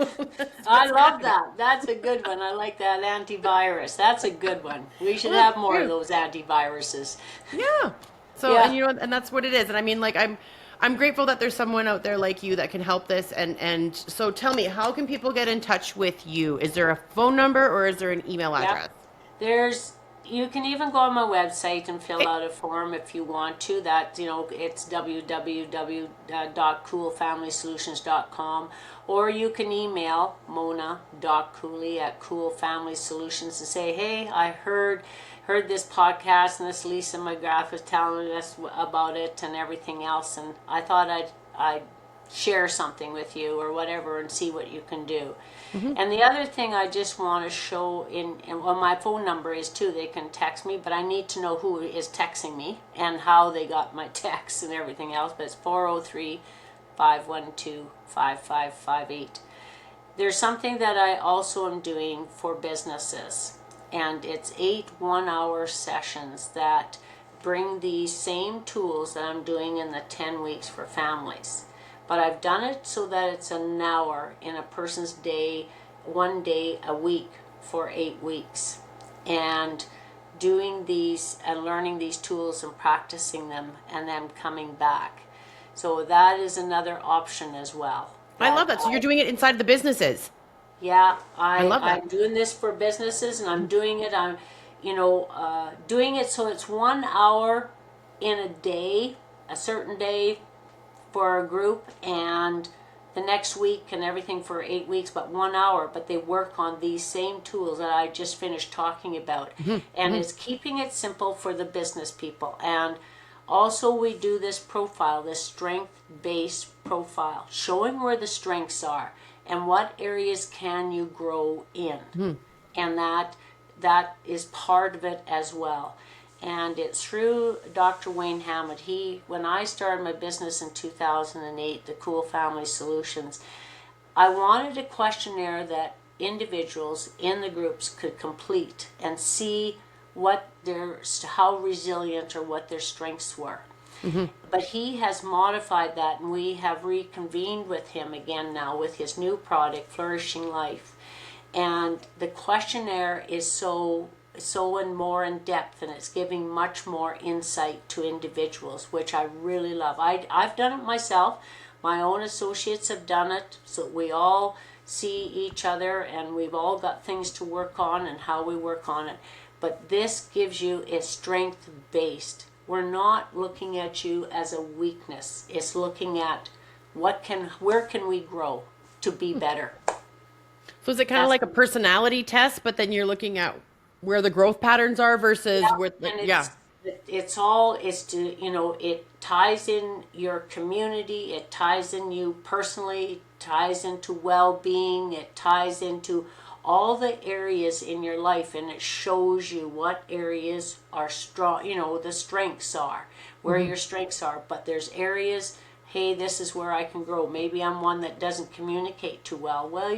I love that. That's a good one. I like that antivirus. That's a good one. We should Well, have more of true. those antiviruses. Yeah. So, Yeah. and that's what it is. And I mean, like, I'm grateful that there's someone out there like you that can help this. And so tell me, how can people get in touch with you? Is there a phone number or is there an email address? You can even go on my website and fill Okay. out a form if you want to. It's www.coolfamilysolutions.com, or you can email mona.cooley@coolfamilysolutions and say, hey, I heard this podcast and this Lisa McGrath was telling us about it and everything else, and I thought I'd share something with you or whatever and see what you can do. And the other thing I just want to show well, my phone number is too. They can text me, but I need to know who is texting me and how they got my text and everything else. But it's 403-512-5558. There's something that I also am doing for businesses, and it's 8 one-hour sessions that bring these same tools that I'm doing in the 10 weeks for families. But I've done it so that it's an hour in a person's day, 1 day a week for 8 weeks. And doing these and learning these tools and practicing them and then coming back. So that is another option as well. I love that. So you're doing it inside the businesses. Yeah, I love that. I'm doing this for businesses, and I'm doing it. Doing it so it's 1 hour in a day, a certain day for a group, and the next week and everything for 8 weeks, but 1 hour. But they work on these same tools that I just finished talking about, and it's keeping it simple for the business people. And also, we do this profile, this strength-based profile, showing where the strengths are and what areas can you grow in. And that is part of it as well. And it's through Dr. Wayne Hammond. When I started my business in 2008, the Cool Family Solutions, I wanted a questionnaire that individuals in the groups could complete and see how resilient or what their strengths were. But he has modified that, and we have reconvened with him again now with his new product, Flourishing Life. And the questionnaire is so and more in depth, and it's giving much more insight to individuals, which I really love. I've done it myself. My own associates have done it, so we all see each other and we've all got things to work on and how we work on it. But this gives you a strength based. We're not looking at you as a weakness. It's looking at where can we grow to be better. So is it kind of like a personality test, but then you're looking at where the growth patterns are versus it ties in your community, it ties in you personally, it ties into well-being, it ties into all the areas in your life, and it shows you what areas are strong, the strengths are, where your strengths are. But there's areas, hey, this is where I can grow. Maybe I'm one that doesn't communicate too well. Well,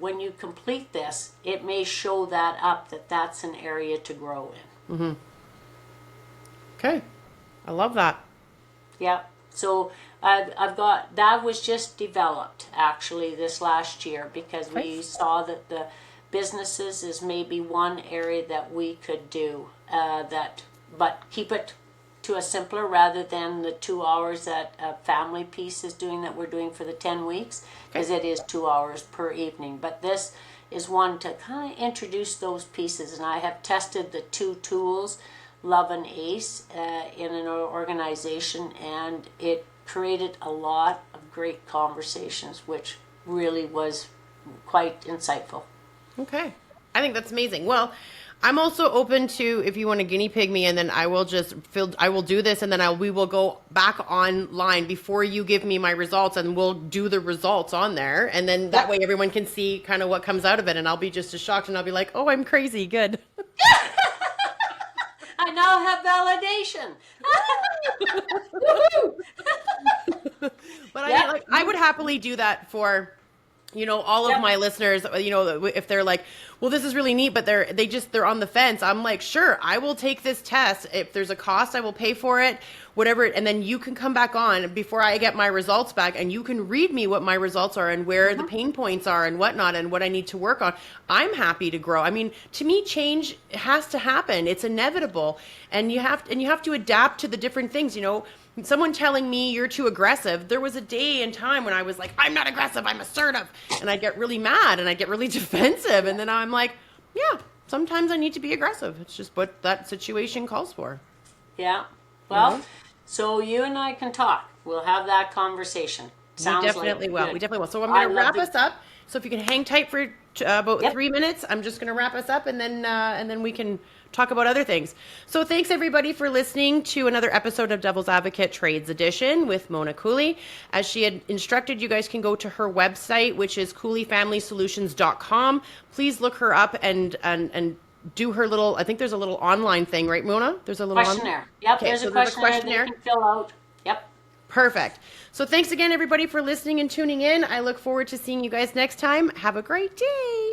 when you complete this, it may show that up, that's an area to grow in. Okay. I love that. Yeah. So I've got, that was just developed actually this last year because we saw that the businesses is maybe one area that we could do but keep it to a simpler rather than the 2 hours that a family piece is doing that we're doing for the 10 weeks, because it is 2 hours per evening. But this is one to kind of introduce those pieces. And I have tested the two tools, Love and Ace, in an organization, and it created a lot of great conversations, which really was quite insightful. Okay. I think that's amazing. Well, I'm also open to, if you want to guinea pig me, and then I will I will do this, and then we will go back online before you give me my results, and we'll do the results on there. And then that way everyone can see kind of what comes out of it. And I'll be just as shocked, and I'll be like, oh, I'm crazy. Good. I now have validation. But I mean, like, I would happily do that for, all of my listeners, if they're like, well, this is really neat, but they're on the fence. I'm like, sure, I will take this test. If there's a cost, I will pay for it, whatever. And then you can come back on before I get my results back, and you can read me what my results are and where the pain points are and whatnot and what I need to work on. I'm happy to grow. I mean, to me, change has to happen. It's inevitable. And you have to adapt to the different things, Someone telling me you're too aggressive. There was a day and time when I was like, I'm not aggressive, I'm assertive. And I get really mad and I get really defensive. And then I'm like, yeah, sometimes I need to be aggressive. It's just what that situation calls for. Yeah. Well, so you and I can talk. We'll have that conversation. Sounds We definitely like will. good. We definitely will. So I'm going to wrap us up. So if you can hang tight for about Yep. 3 minutes, I'm just going to wrap us up, and then we can talk about other things. So thanks everybody for listening to another episode of Devil's Advocate Trades Edition with Mona Cooley. As she had instructed, you guys can go to her website, which is CooleyFamilySolutions.com. Please look her up and do her little, I think there's a little online thing, right, Mona? There's a little Questionnaire. Yep, Okay, there's so a questionnaire they can fill out. Yep. Perfect. So thanks again, everybody, for listening and tuning in. I look forward to seeing you guys next time. Have a great day.